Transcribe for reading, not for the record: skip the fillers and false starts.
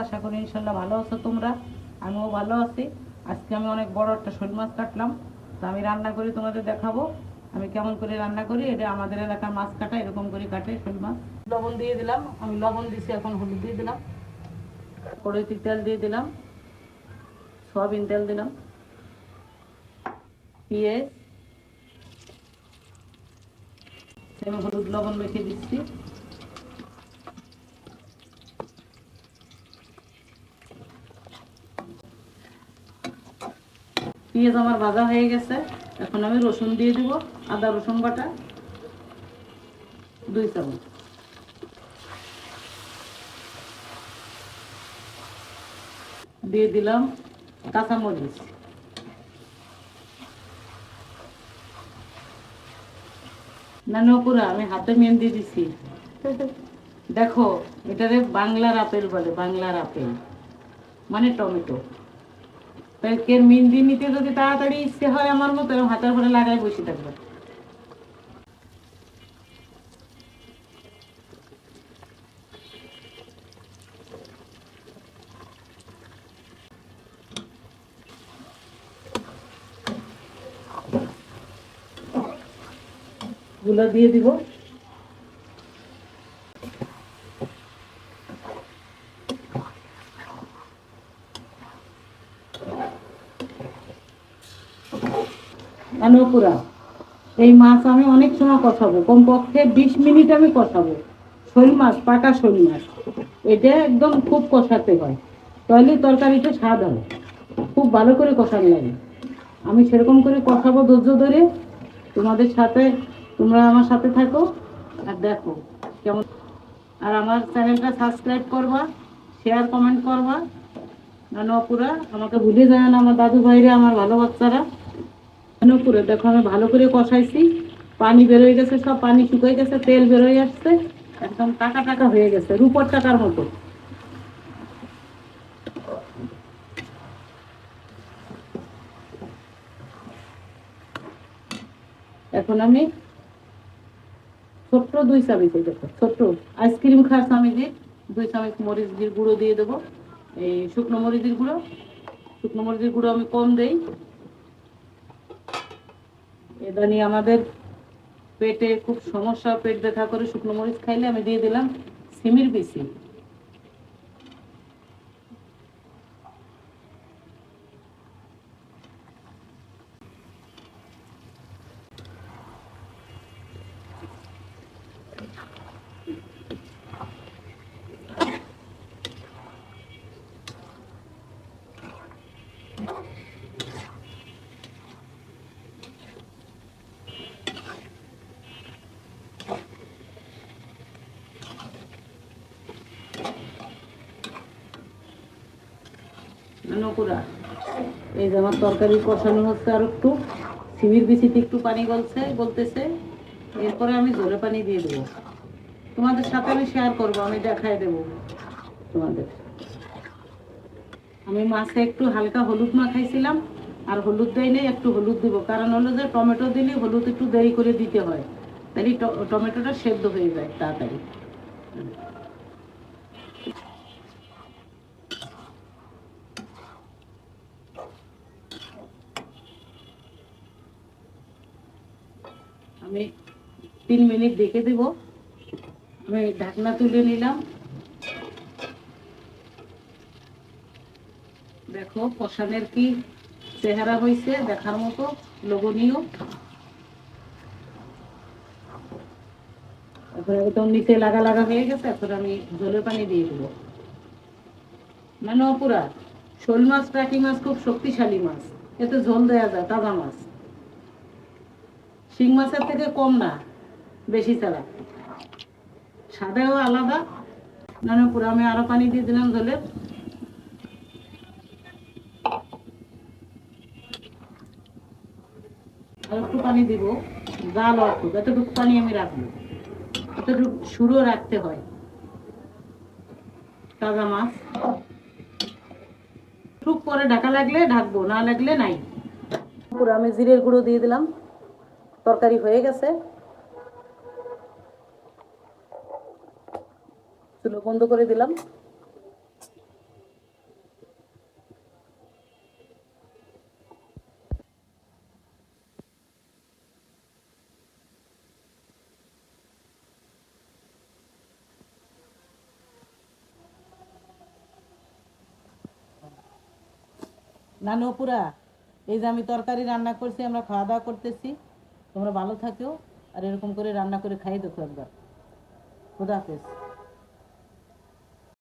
আশা করি ইনশাল্লাহ ভালো আছো তোমরা, আমিও ভালো আছি। আজকে আমি অনেক বড় একটা শোল মাছ কাটলাম, তো আমি রান্না করি তোমাদের দেখাবো আমি কেমন করে রান্না করি। এটা আমাদের এলাকার মাছ কাটা এরকম করে কাটে শোল মাছ। লবণ দিয়ে দিলাম, আমি লবণ দিছি, এখন হলুদ দিয়ে দিলাম, কড়াইতে তেল দিয়ে দিলাম, সয়াবিন তেল দিলাম, পেঁয়াজ, আমি হলুদ লবণ মেখে দিচ্ছি। পেঁয়াজ আমার ভাজা হয়ে গেছে, এখন আমি রসুন দিয়ে দিব, আদা রসুন বাটা 2 চামচ, দিয়ে দিলাম কাঁচামরিচ, না নপুরা আমি হাতে মেহেন্দি দিছি। দেখো, এটারে বাংলার আপেল বলে, বাংলার আপেল মানে টমেটো। তাই কে মেহেন্দি নিতে যদি তাড়াতাড়ি ইচ্ছে হয় আমার মতো, হাতের পরে লাগাই বসে থাকবে। গুলো দিয়ে দিব, পুরা এই মাছ আমি অনেক সময় কষাবো, কমপক্ষে 20 মিনিট আমি কষাবো। শোল মাছ, পাকা শোল মাছ, এটা একদম খুব কষাতে হয়, তাহলে তরকারিটা স্বাদ হয়। খুব ভালো করে কষানো লাগে। আমি সেরকম করে কষাবো ধৈর্য ধরে তোমাদের সাথে। তোমরা আমার সাথে থাকো আর দেখো কেমন। আর আমার চ্যানেলটা সাবস্ক্রাইব করবা, শেয়ার কমেন্ট করবা। নপুরা আমাকে ভুলে যায় না, আমার দাদু ভাইরা, আমার ভালো বাচ্চারা। নপুরে দেখো আমি ভালো করে কষাইছি, পানি বেরোয় গেছে, সব পানি শুকিয়ে গেছে, তেল বেরোয় আসছে, একদম টাকা টাকা হয়ে গেছে, রূপর টাকার মতো। এখন আমি ছোট্ট 2 চামচ, দেখো ছোট্ট আইসক্রিম খাওয়ার চামচে 2 চামচ মরিচের গুঁড়ো দিয়ে দেবো। এই শুকনো মরিচের গুঁড়ো, শুকনো মরিচের গুঁড়ো আমি কম দেই। এটা নিয়ে আমাদের পেটে খুব সমস্যা, পেট ব্যথা করে শুকনো মরিচ খাইলে। আমি দিয়ে দিলাম সিমের বিচি, নকুরা। এই যে আমার তরকারি কষানো হচ্ছে, আর একটু সিমের বিচিতে একটু পানি বলতেছে। এরপরে আমি ঝোলে পানি দিয়ে দেবো, তোমাদের সাথে আমি শেয়ার করবো, আমি দেখাই দেবো তোমাদের। আমি মাছে একটু হালকা হলুদ মাখাইছিলাম, আর হলুদ দেয় নেই, একটু হলুদ দিব, কারণ হলো যে টমেটো দিলে হলুদ একটু দেরি করে দিতে হয়, তাহলে টমেটোটা সেদ্ধ হয়ে যায় তাড়াতাড়ি। আমি 3 মিনিট দেখে দেব, আমি ঢাকনা তুলে নিলাম। দেখো কষানের কি চেহারা হয়েছে, দেখার মতো লোভনীয়। এখন একদম নিচে লাগা লাগা হয়ে গেছে, এখন আমি ঝোলের পানি দিয়ে দেবো। মানে অপুরা, শোল মাছ, টাকি মাছ খুব শক্তিশালী মাছ, এতে ঝোল দেওয়া যায়, তাজা মাছ, শিং মাছের থেকে কম না, বেশি ছাড়া, স্বাদেও আলাদা। মানে পুরো আমি আরো পানি দিয়ে দিলাম ঝোলের, আর একটু পানি দিব, জাল অল্প, যতটুকু পানি আমি রাখবো ততটুকু সুরও রাখতে হয়। তাজা মাছ টুক পরে ঢাকা লাগলে ঢাকবো, না লাগলে নাই। পুরো আমি জিরের গুঁড়ো দিয়ে দিলাম, তরকারি হয়ে গেছে, চুলো বন্ধ করে দিলাম। নানু অপুরা, এই যে আমি তরকারি রান্না করছি, আমরা খাওয়া দাওয়া করতেছি, তোমরা ভালো থাকো আর এরকম করে রান্না করে খাইয়ে দেখো একবার। খুদা হাফেজ।